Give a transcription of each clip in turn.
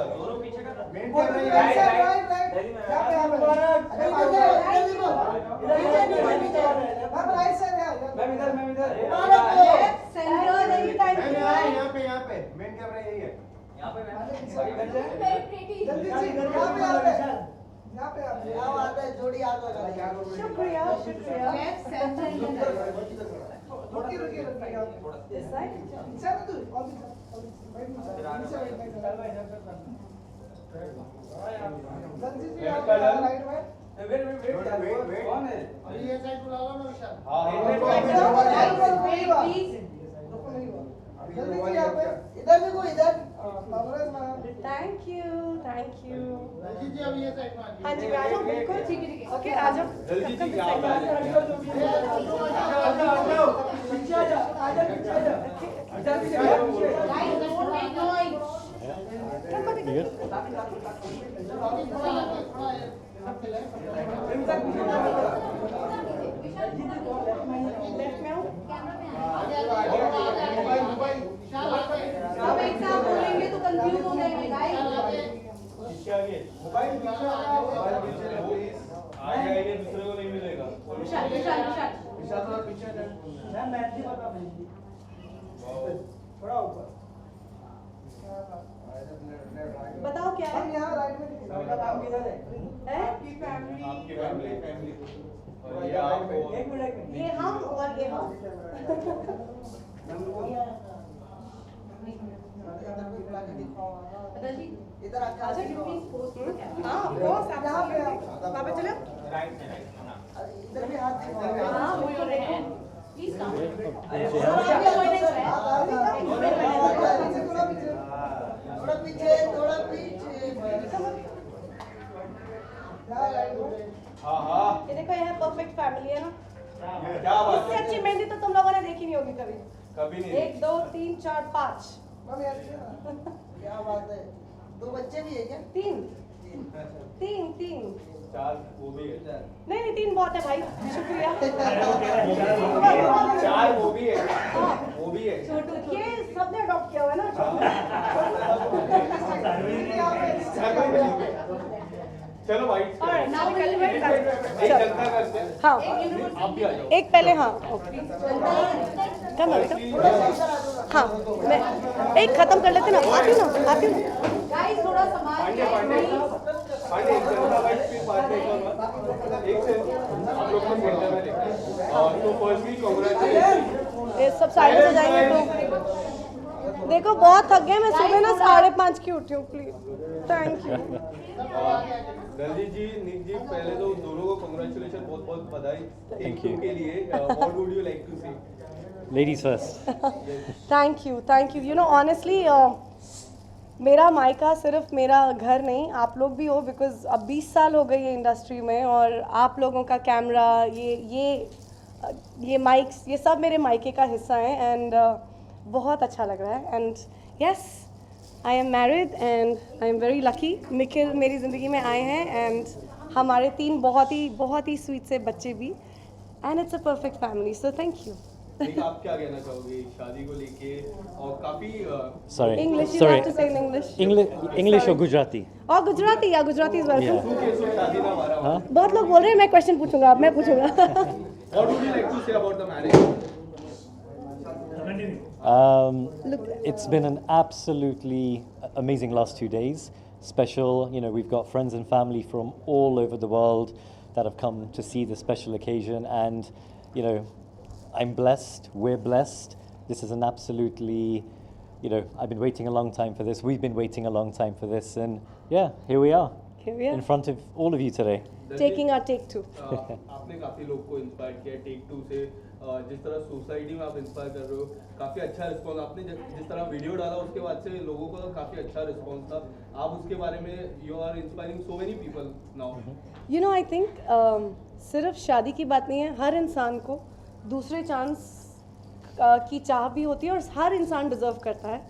दोनों पीछे का मेन कैमरा ये राइट यहाँ पे राइट साइड है मैम इधर यहाँ पे मेन कैमरा यही है यहाँ पे मैम जल्दी से यहाँ पे क्या बात है जोड़ी हाथ लगा शुक्रिया रुकिए This side? वेट कौन है ये साइड बुला लो ना विशाल हाँ इधर भी कोई इधर Thank you. रंजीत जी अब ये साइड में हाँ जी मैं आ जाऊँ बिल्कुल ठीक है ओके आ जाओ जल्दी जी यहाँ पे लेफ्ट में हूँ अब एक साथ बोलेंगे तो कंफ्यूज हो जाएंगे गाइस मोबाइल पीछे आ जाएंगे दूसरे को नहीं मिलेगा विशाल थोड़ा पीछे मैम मैथी बता थोड़ा ऊपर बताओ क्या है यहाँ राइट में नाम किधर है आपकी फैमिली आपकी फैमिली और ये आप एक मिनट ये हम और ये हम इधर अच्छा प्लीज पोस्ट हाँ पोस्ट आप यहाँ पे वहाँ पे चलो राइट में इधर भी हाथ हाँ बिल्कुल रेडी प्लीज कम थोड़ा पीछे हाँ ये देखो यहाँ परफेक्ट फैमिली है ना क्या बात इससे अच्छी मेहंदी तो तुम लोगों ने देखी नहीं होगी कभी कभी नहीं 1 2 3 4 5 क्या बात है दो बच्चे भी है क्या 3 चार वो भी है नहीं 3 बहुत है भाई शुक्रिया चार वो भी है ये सबने अडॉप्ट किया हुआ है ना चलो भाई Alright, now we will wait. एक जनता करते हैं हाँ आप भी आ जाओ एक पहले हाँ क्या बेटा हाँ मैं एक खत्म कर लेते ना आती हूँ गाइस थोड़ा संभाल के पांडे एक जनता वाइस भी बात नहीं कर एक से आप लोग को सेंटर में लेकर तो फर्स्टली कांग्रेचुलेशन ये सब साइड हो जाएंगे तो देखो बहुत थक गए मैं सुबह ना 5:30 की उठी हूँ प्लीज थैंक यू दलजीत जी निक जी पहले तो दोनों को कांग्रेचुलेशन बहुत बहुत बधाई थैंक यू के लिए what would you like to say Ladies first. Thank you you know honestly मेरा मायका सिर्फ मेरा घर नहीं आप लोग भी हो बिकॉज अब 20 साल हो गई है इंडस्ट्री में और आप लोगों का कैमरा ये माइक्स ये सब मेरे मायके का हिस्सा है एंड बहुत अच्छा लग रहा है and yes I am married and I am very lucky Nikhil मेरी ज़िंदगी में आए हैं एंड हमारे 3 बहुत ही स्वीट से बच्चे भी and it's a perfect family so thank you ठीक आप क्या कहना चाहोगे शादी को लेके और काफी Sorry. English, you Sorry. have to say in English. English or Gujarati? और गुजराती या गुजराती इज वेलकम शादी ना हमारा Huh? बहुत लोग बोल रहे हैं मैं क्वेश्चन पूछूंगा अब मैं पूछूंगा what would you like to say about the marriage It's been an absolutely amazing last 2 days. Special, you know, we've got friends and family from all over the world that have come to see this special occasion, and you know, I'm blessed. We're blessed. This is an absolutely, you know, I've been waiting a long time for this. We've been waiting a long time for this, and yeah, here we are Here we are. in front of all of you today. taking our take 2 आपने काफी लोग को inspire किया take 2 से जिस तरह society में आप इंस्पायर कर रहे हो काफी अच्छा रिस्पांस आपने जिस तरह वीडियो डाला उसके बाद से लोगों का काफी अच्छा रिस्पांस था आप उसके बारे में you are inspiring so many people now you know I think सिर्फ शादी की बात नहीं है हर इंसान को दूसरे चांस की चाह भी होती है और हर इंसान डिज़र्व करता है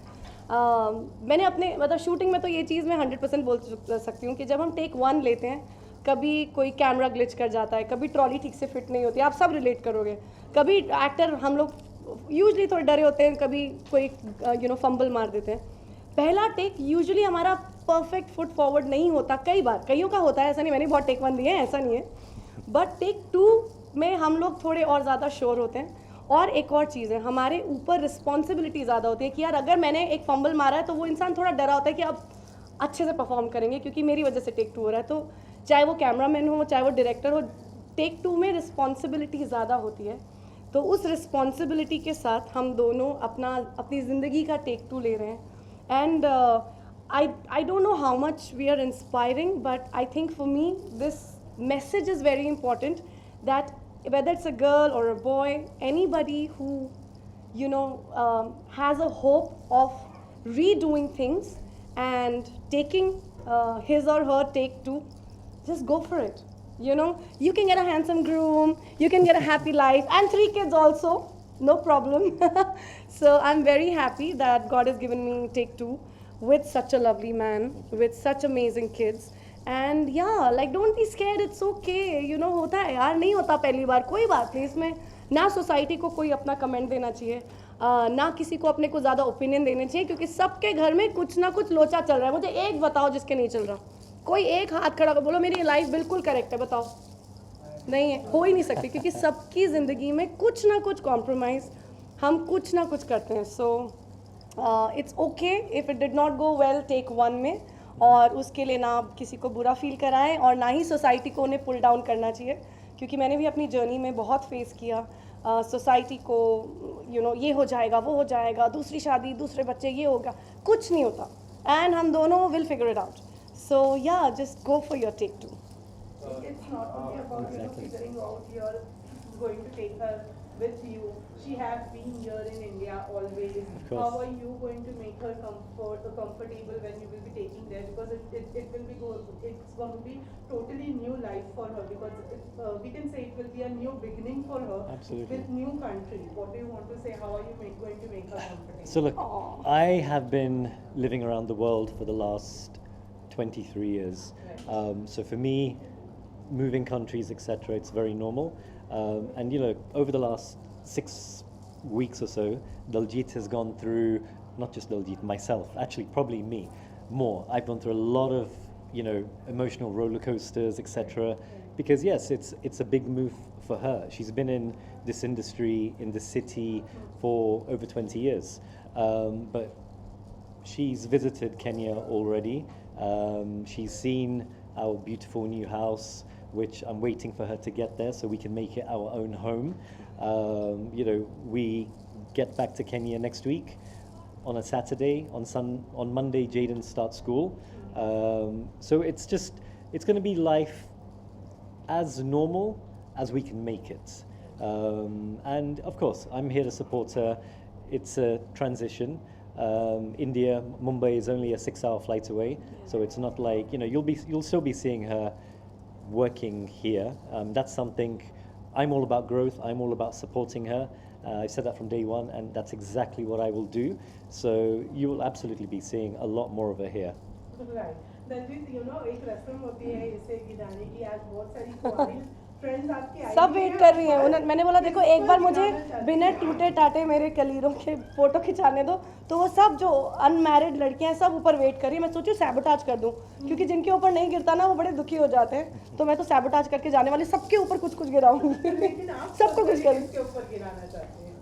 मैंने अपने मतलब शूटिंग में तो ये चीज़ मैं 100% बोल सकती हूँ कि जब हम टेक 1 लेते हैं कभी कोई कैमरा ग्लिच कर जाता है कभी ट्रॉली ठीक से फिट नहीं होती आप सब रिलेट करोगे कभी एक्टर हम लोग यूजली थोड़े डरे होते हैं कभी कोई फंबल मार देते हैं पहला टेक यूजुअली हमारा परफेक्ट फुट फॉरवर्ड नहीं होता, कई बार, कईयों का होता है, ऐसा नहीं, मैंने बहुत टेक 1 दिए हैं, ऐसा नहीं है, बट टेक 2 में हम लोग थोड़े और ज़्यादा श्योर होते हैं। और एक और चीज़ है, हमारे ऊपर रिस्पॉन्सिबिलिटी ज़्यादा होती है कि यार अगर मैंने एक फंबल मारा है तो वो इंसान थोड़ा डरा होता है कि अब अच्छे से परफॉर्म करेंगे क्योंकि मेरी वजह से टेक 2 हो रहा है। तो चाहे वो कैमरामैन हो, चाहे वो डायरेक्टर हो, टेक 2 में रिस्पॉन्सिबिलिटी ज़्यादा होती है। तो उस रिस्पॉन्सिबिलिटी के साथ हम दोनों अपनी ज़िंदगी का टेक 2 ले रहे हैं। And I don't know how much we are inspiring, but I think for me this message is very important, that whether it's a girl or a boy, anybody who has a hope of redoing things and taking his or her take 2, just go for it. You can get a handsome groom, you can get a happy life, and 3 kids also, no problem. So I'm very happy that God has given me take 2 with such a lovely man, with such amazing kids. And yeah, like don't be scared, it's okay, होता है यार, नहीं होता पहली बार, कोई बात नहीं इसमें। ना सोसाइटी को कोई अपना कमेंट देना चाहिए, ना किसी को अपने को ज़्यादा ओपिनियन देने चाहिए, क्योंकि सबके घर में कुछ ना कुछ लोचा चल रहा है। मुझे एक बताओ जिसके नहीं चल रहा, कोई एक हाथ खड़ा कर बोलो मेरी लाइफ बिल्कुल करेक्ट है, बताओ। नहीं है, हो ही नहीं सकती, क्योंकि सबकी ज़िंदगी में कुछ ना कुछ कॉम्प्रोमाइज़ हम कुछ ना कुछ करते हैं। So it's okay if it did not go well take 1 में, और उसके लिए ना किसी को बुरा फील कराएं और ना ही सोसाइटी को उन्हें पुल डाउन करना चाहिए, क्योंकि मैंने भी अपनी जर्नी में बहुत फेस किया सोसाइटी को, ये हो जाएगा, वो हो जाएगा, दूसरी शादी, दूसरे बच्चे, ये होगा, कुछ नहीं होता, एंड हम दोनों will figure it out. So या just go for your take 2। It's not only about figuring out you're going to take her with you. She has been here in India always. course. How are you going to make her comfortable when you will be taking there? Because it will be it's going to be totally new life for her, because we can say it will be a new beginning for her. Absolutely. With new country. What do you want to say? How are you going to make her comfortable? So look, I have been living around the world for the last 23 years. So for me, moving countries, etc., it's very normal. And over the last 6 weeks or so, Daljit has gone through, not just Daljit, myself, actually probably me more. I've gone through a lot of, emotional roller coasters, etc. Because yes, it's a big move for her. She's been in this industry, in this city for over 20 years. But she's visited Kenya already. She's seen our beautiful new house, which I'm waiting for her to get there so we can make it our own home. We get back to Kenya next week on a Saturday. On Monday, Jaden starts school. So it's going to be life as normal as we can make it. And of course, I'm here to support her. It's a transition. India, Mumbai is only a 6-hour flight away, so it's not like you'll still be seeing her working here. That's something I'm all about growth. I'm all about supporting her. I said that from day one, and that's exactly what I will do. So you will absolutely be seeing a lot more of her here. Right. Daljit, एक रस्म होती है इसे गिराने की। आज बहुत सारी कुआरी फ्रेंड्स आपकी आई सब वेट कर रही हैं। मैंने बोला देखो एक बार मुझे बिना टूटे टाटे मेरे कलीरों के फोटो खिंचाने दो, तो वो सब जो अनमैरिड लड़कियां हैं सब ऊपर वेट कर रही है। मैं सोचूं सैबोटाज कर दूं, क्योंकि जिनके ऊपर नहीं गिरता ना वो बड़े दुखी हो जाते हैं, तो मैं तो सैबोटाज करके जाने वाली, सबके ऊपर कुछ कुछ गिराऊंगी। सबको कुछ करूँगी। के ऊपर गिराना चाहते हैं।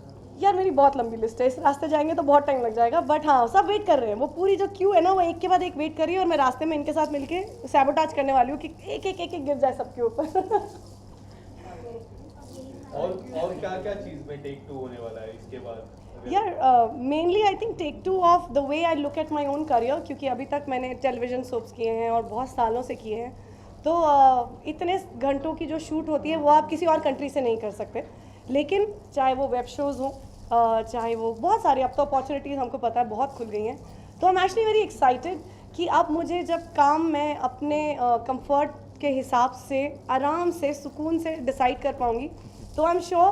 यार मेरी बहुत लंबी लिस्ट है, इस रास्ते जाएंगे तो बहुत टाइम लग जाएगा, बट हाँ सब वेट कर रहे हैं। वो पूरी जो क्यू है ना वो एक के बाद एक वेट कर रही है, और मैं रास्ते में इनके साथ मिलके सैबोटाज करने वाली हूँ कि एक एक गिर जाए सबके ऊपर। और क्या चीज़ में टेक 2 होने वाला है इसके बाद? यार mainly I think take 2 of the way I look at my own career, क्योंकि अभी तक मैंने टेलीविजन सोप्स किए हैं और बहुत सालों से किए हैं, तो इतने घंटों की जो शूट होती है वो आप किसी और कंट्री से नहीं कर सकते। लेकिन चाहे वो वेब शोज़ हों, चाहे वो बहुत सारी, अब तो अपॉर्चुनिटीज़ हमको पता है बहुत खुल गई हैं, तो I am actually very excited कि अब मुझे जब काम मैं अपने कंफर्ट के हिसाब से आराम से सुकून से डिसाइड कर पाऊँगी, तो आई एम श्योर,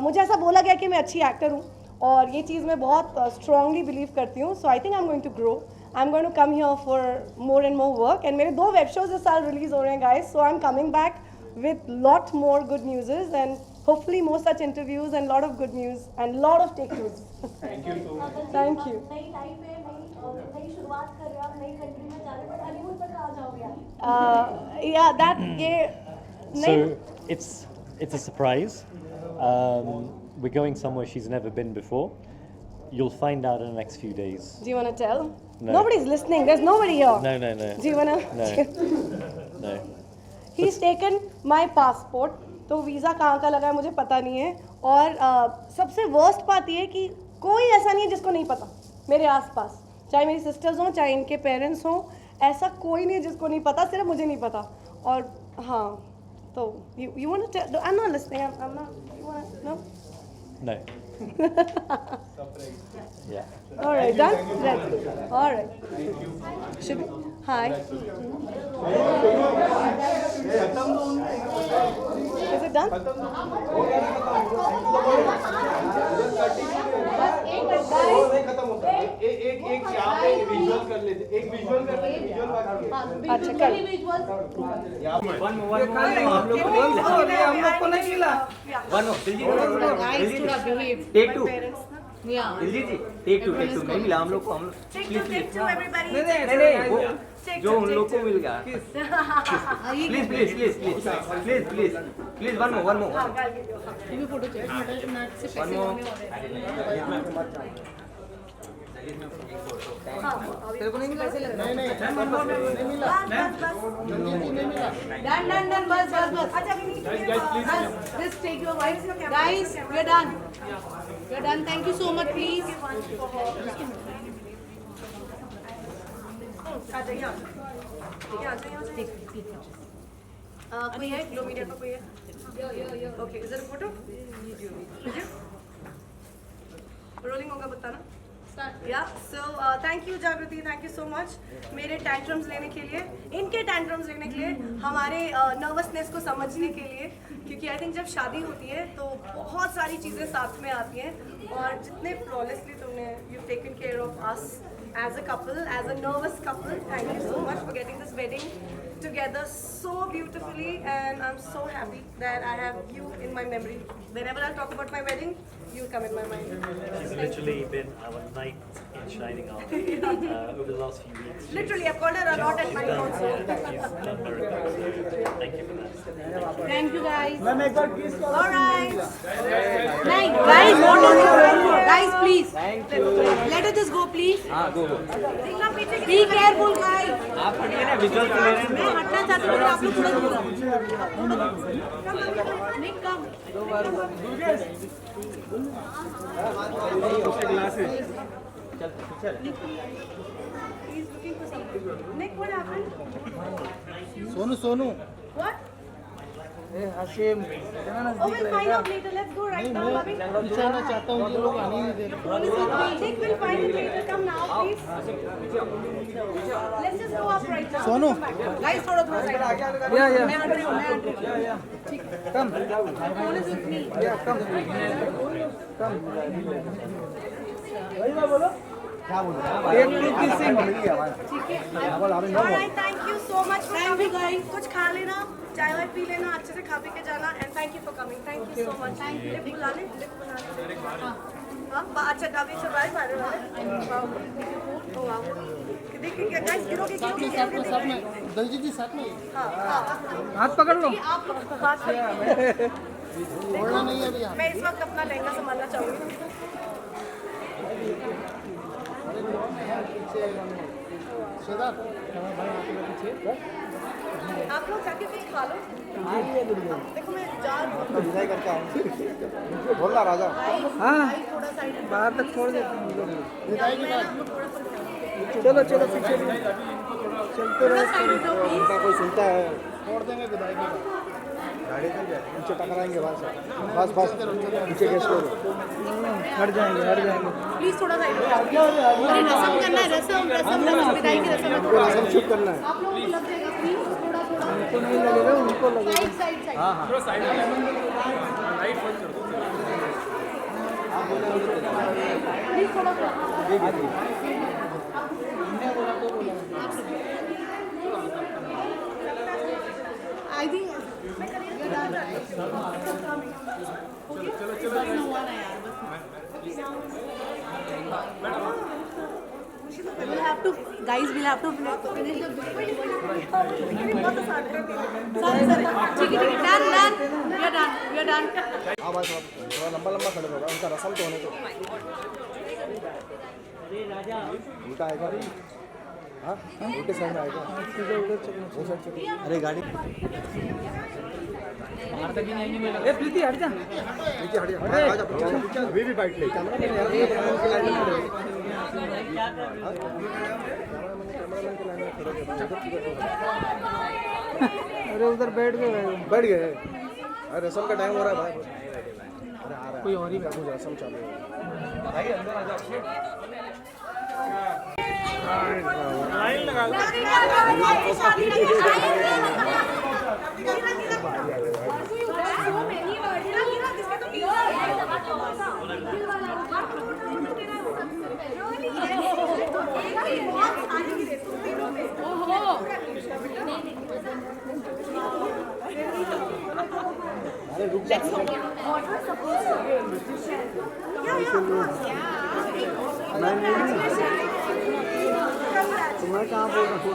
मुझे ऐसा बोला गया कि मैं अच्छी एक्टर हूँ और ये चीज़ मैं बहुत स्ट्रांगली बिलीव करती हूँ। So I think I am going to grow, I am going to come here for more and more work, and मेरे 2 वेब शोज इस साल रिलीज हो रहे हैं guys, so I am coming back with lot more good news and hopefully more such interviews and lot of good news and lot of take-two's. Thank you so much. Thank you. नई life में नई शुरुआत नई country में जा रहे हैं, but honeymoon पर कहाँ जाओगे आप? Yeah, that ये So नहीं it's a surprise. We're going somewhere she's never been before. You'll find out in the next few days. Do you want to tell? No. Nobody's listening. There's nobody here. No. Do you want to? No. No. He's taken my passport. तो visa कहाँ का लगा है मुझे पता नहीं है और सबसे वर्स्ट बात ये है कि कोई ऐसा नहीं है जिसको नहीं पता मेरे आसपास, चाहे मेरी सिस्टर्स हों चाहे इनके पेरेंट्स हों, ऐसा कोई नहीं है जिसको नहीं पता, सिर्फ मुझे नहीं पता। और हाँ तो you want to tell? I'm not listening. I'm not. You want to? No. No. Yeah. All right, done? Right. All right. Should we? Hi. Is it done? एक यहाँ पे विजुअल कर लेते, एक विजुअल कर लेते, विजुअल बाकी है। अच्छा कर। Take two Diljit ji, take two नहीं मिला हम लोग को, नहीं वो जो उन लोग को मिल गया। प्लीज वन मोर तेरे को नहीं मिला? नहीं मिला। डन बस। Just take your wife. Guys, we're done. We're done. Thank you so much, please. कोई है? लो मीडिया का कोई है? Okay, is there a photo? Video rolling होगा बताना। या so thank you Jagriti, thank you so much मेरे टैंट्रम्स लेने के लिए, इनके टैंट्रम्स लेने के लिए, हमारे नर्वसनेस को समझने के लिए, क्योंकि आई थिंक जब शादी होती है तो बहुत सारी चीज़ें साथ में आती हैं और जितने फ्लॉलेसली तुमने you taken care of us as a couple, as a nervous couple, thank you so much for getting this wedding together so beautifully, and I'm so happy that I have you in my memory. Whenever I talk about my wedding, you come in my mind. She's literally been our knight in shining armor over the last few weeks. Literally, I've called her a lot at night also. You've done very well. So thank you for that. Thank you, guys. All right. Nice, guys. Guys, please. Let us just go, please. हाँ गो Be careful, guys. आप हटिए ना, visual ले रहे हैं। मैं हटना चाहती हूँ, आप लोग थोड़ा दूर। नहीं कम। He's looking for something. Nick, what happened? Sonu What? Hasim Oh, we'll find out later. Let's go right now, Bobby. पूछना चाहता हूँ, ये लोग आने ही नहीं दे रहे। Nick, we'll find it later. Come now, please. Let's just go up right now. Sonu Guys, थोड़ा side. मैं हट रही हूँ, कम Phone is with me. All right, thank you so much for Thank you, coming. guys. कुछ खा लेना, चाय Y P लेना, अच्छे से खा पी के जाना, and thank you for coming. Thank you so much. Lift बुला ले, लिफ्ट बुला ले। हाँ, अच्छा अभी सरप्राइज आ रहे वाले। वाह, देखिए गाइस, गिरोगे। साथ में दलजीत जी साथ में हाँ, हाथ पकड़ लो, आप लोग बात करिए। छोड़ना नहीं है अभी यहाँ। मैं इस वक्त अपना लहंगा संभालना चाहूँगी। शेदार आप लोग जाके कुछ खा लो। देखो मैं जा रही हूँ। विदाई करके आऊँ, बोल रहा राजा। हाँ, थोड़ा साइड बाहर तक छोड़ देते हैं लोग विदाई के बाद। थोड़ा सा चलो पीछे चलते रहे, उनका कोई सुनता है, छोड़ देंगे विदाई के बाद। गाड़ी चल जाए, नीचे टकराएंगे बस नीचे गैस करो, हट जाएंगे। प्लीज थोड़ा साइड अरे रसम करना है, रसम विदाई की रसम है। रसम शूट करना है। आप लोगों को लग जाएगा, प्लीज थोड़ा उनको नहीं लगेगा, उनको लगेगा। साइड प्लीज थोड़ा I think We'll have to, guys, we'll have to finish the ठीक है, done, we are done. हाँ बस थोड़ा लंबा लंबा खड़े होगा, उनका रसम तो होने दो। उल्टा आएगा, हाँ उल्टे साइड में आएगा, वो साइड से। अरे गाड़ी ए प्रीति हट जा। नीचे हट जा, आजा पीछे, अभी भी बैठ ले। कैमरा मैन यार, कैमरा की लाइन में खड़े हो। अरे उधर बैठ गए। बैठ गए। अरे रसम का टाइम हो रहा है भाई। अरे आ रहा है। कोई और ही कुछ रसम चालू है। भाई अंदर आ जाओ। लाइन लगा लो। अरे रुक जा। तुम्हारा कहाँ बोल रहा हूँ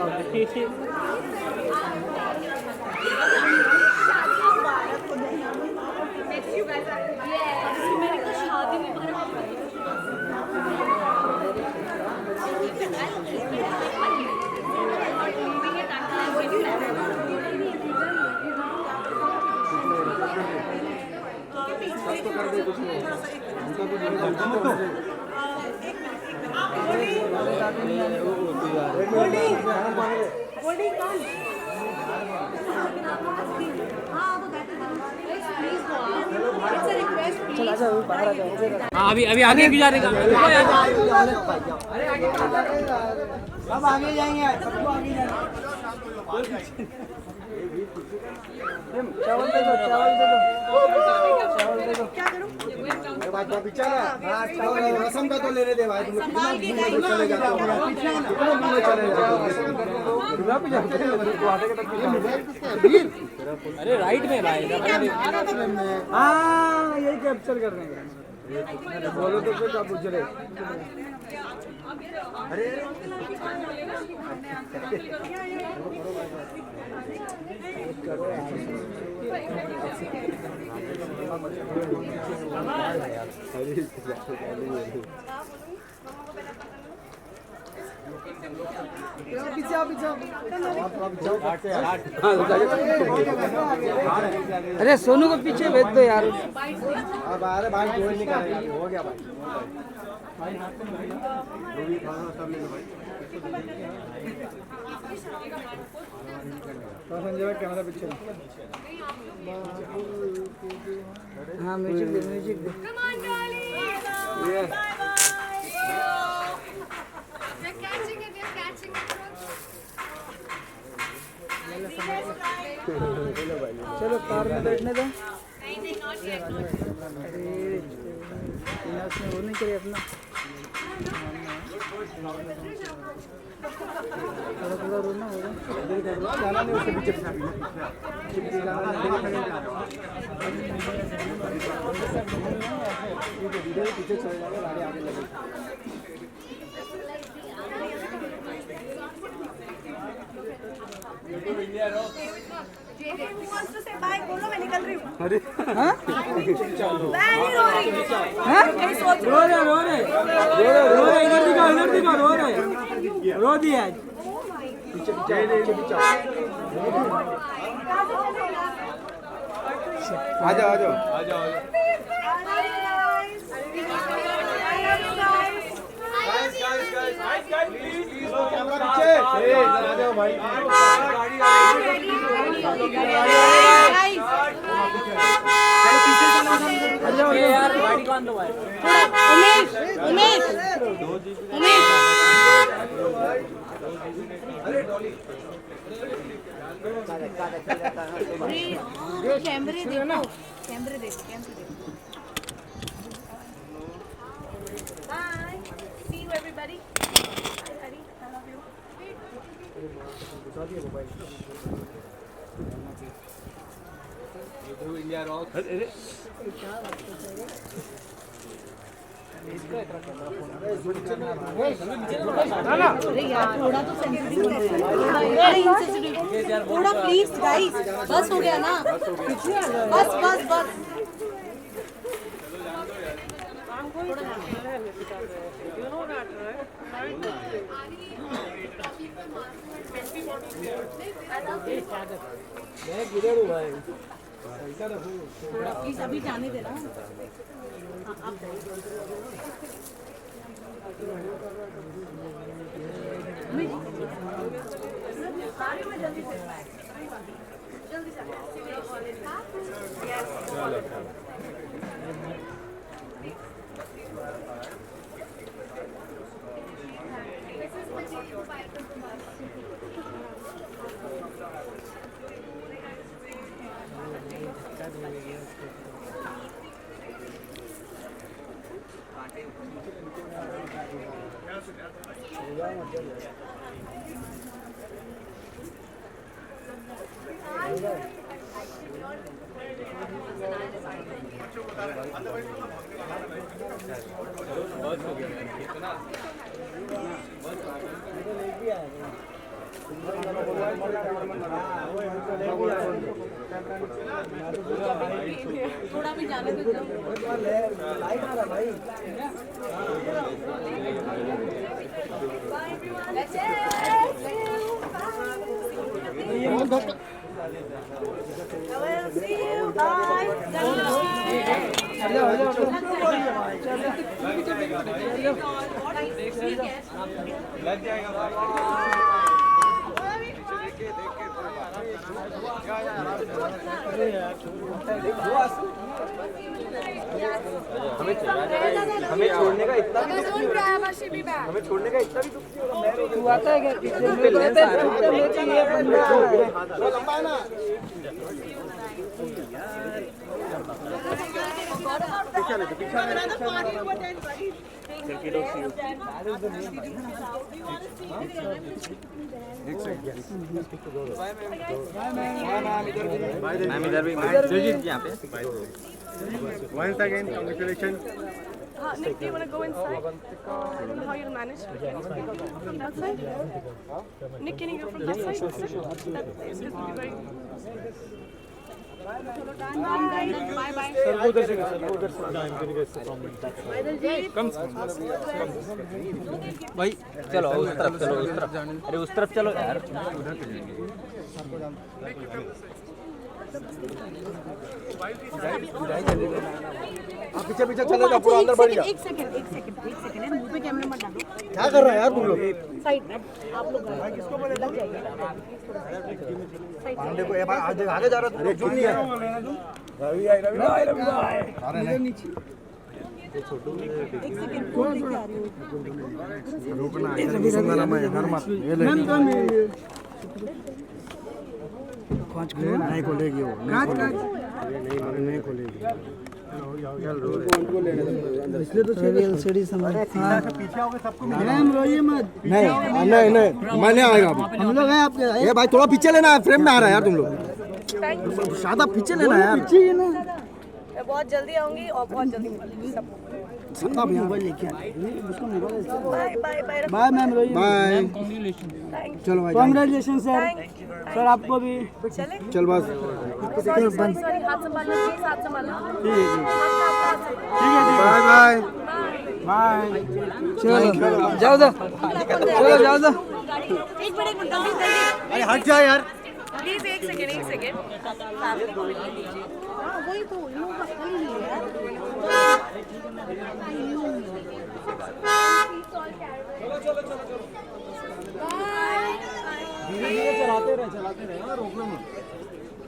कर दे कुछ नहीं, उनका भी अभी आगे भी जाने का। सब आगे जाएंगे, सबको आगे जाएंगे। चावल दे दो, चावल दे दो, चावल दे दो। अरे भाई तो पीछे ना, हाँ चावल रसम का तो लेने दे भाई। तुम कितना चले जाते हो, कितना चले जाते हो। दुर्गा पूजा को आटे के तक पीछे। अरे राइट में भाई। हाँ यही कैप्चर कर रहे हैं। बोलो तो फिर आप पूछ रहे। अरे अरे सोनू को पीछे भेज दो यार। अब अरे भाई कोई नहीं करेगा, हो गया भाई। तो संजय भाई कैमरा पीछे। हाँ म्यूजिक दे, म्यूजिक दे। चलो कार में बैठने दो। उसने वो नहीं करे अपना। थोड़ा थोड़ा रोना होगा। जाना नहीं उसके पीछे पीछे चले जाएगा, गाड़ी आगे लगेगी। बोलो मैं निकल रही हूँ। अरे हाँ? मैं नहीं रो रही हूँ। हाँ? सोच रो रहे इधर दिखाओ रो दिया। पीछे पीछे आ जाओ आ जाओ आ जाओ। कैमरा पीछे आ जाओ भाई। यार गाड़ी कौन दो भाई। उमेश कैमरे देखो। Bye. See you everybody. Bye, Hari. I love you. India rock. अरे यार थोड़ा तो सेंसिटिव थोड़ा प्लीज गाइस, बस हो गया ना, बस बस बस। प्लीज अभी जाने देना। थोड़ा भी जाने दो। लग जाएगा हमें छोड़ने का इतना भी हमें छोड़ने का इतना भी तू आता है क्या लंबा है ना। मैम इधर भी दिलजीत यहाँ पे। Once again, congratulations. Nick, do you want to go inside? How you'll manage? From that side? Nick, can you go from that side? That is going to be very... Bye bye. भाई चलो उस तरफ चलो, उस तरफ। अरे उस तरफ चलो यार। आप पीछे पीछे चले जाओ, पूरा अंदर बढ़ जाओ। एक सेकंड मुंह पे कैमरा मत डालो। क्या कर रहे हैं यार तुम लोग? साइड आप लोग किसको बोले लग जाएगा। पांडे को ये बार आगे जा रहा है। अरे नहीं है रवि आई अरे नहीं नीचे रुकना नहीं खोलेगी वो नहीं खोलेगी इसलिए तो एलसीडी समझ पीछे आओगे सबको मैम रोइए मत नहीं मैं नहीं आएगा हम लोग हैं आपके ये भाई थोड़ा पीछे लेना है फ्रेम में आ रहा है यार तुम लोग ज्यादा पीछे लेना है यार पीछे ही ना मैं बहुत जल्दी आऊंगी और बहुत जल्दी मिलूंगी सबको। सब मोबाइल लेके आए उसको mobile bye bye bye bye ma'am रोइए बाय चलो भाई कांग्रेचुलेशन सर सर आपको भी चले चल बस सॉरी हाथ संभालना प्लीज, हाथ संभालना। ठीक है बाय बाय बाय चलो जाओ दो चलो जाओ दो एक मिनट जल्दी अरे हट जा यार प्लीज एक सेकंड फैमिली को मिलने दीजिए। हाँ वही तो इन लोगों का कोई नहीं है यार। धीरे धीरे चलाते रहे रोकना मत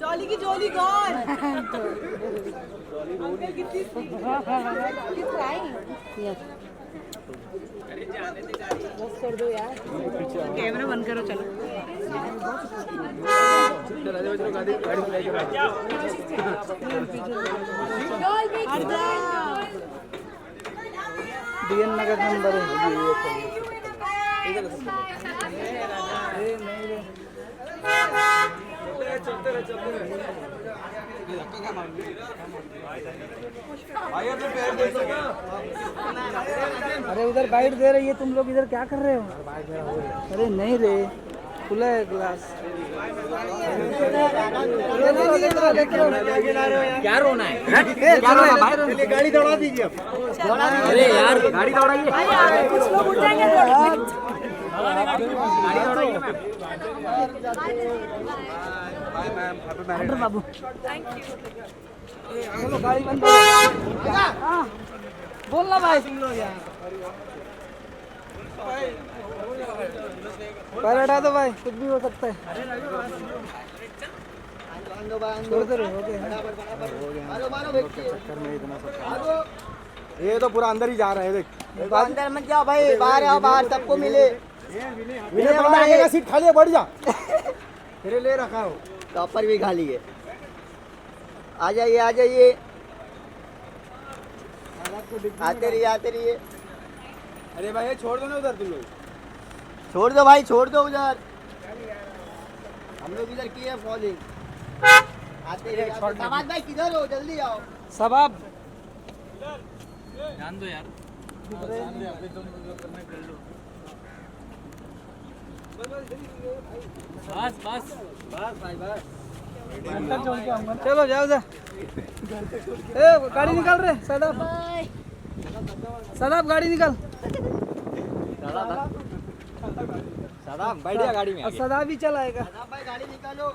जॉली की जॉली गॉन। बस कर दो यार, कैमरा बंद करो चलो। DN नगर नंबर है अरे उधर बाइट दे रही है, तुम लोग इधर क्या कर रहे हो? अरे नहीं रे, खुला है ग्लास। क्या रोना है? क्या रोना है? गाड़ी दौड़ा दीजिए अब। अरे यार गाड़ी दौड़ाइए। कुछ लोग उठ जाएंगे। गाड़ी दौड़ाइए। बाबू चलो गाड़ी बंद करो। हाँ, बोलना भाई। पैर हटा दो भाई, कुछ भी हो सकता है। छोड़ दो रे, हो गया। चक्कर में इतना सब। ये तो पूरा अंदर ही जा रहा है, देख। अंदर मत जाओ भाई, बाहर आओ, बाहर सबको मिले। मिले पड़ना लगेगा, सीट खाली है, बढ़ जा। तेरे ले रखा हो। टॉपर भी खाली है। आ जाइए, आ जाइए। आते रहिए। अरे भाई छोड़ दो ना उधर तुम लोग। छोड़ दो भाई, छोड़ दो उधर। हम लोग इधर किए फॉलिंग। आते रहिए। समाज भाई किधर हो? जल्दी आओ। सब आप ध्यान दो यार। बस भाई बस। चलो जाओ जा। ए गाड़ी निकाल रहे सदाब। सदाब गाड़ी निकाल। सदाब बैठ जा गाड़ी में। अब सदाब ही चलाएगा। भाई गाड़ी निकालो।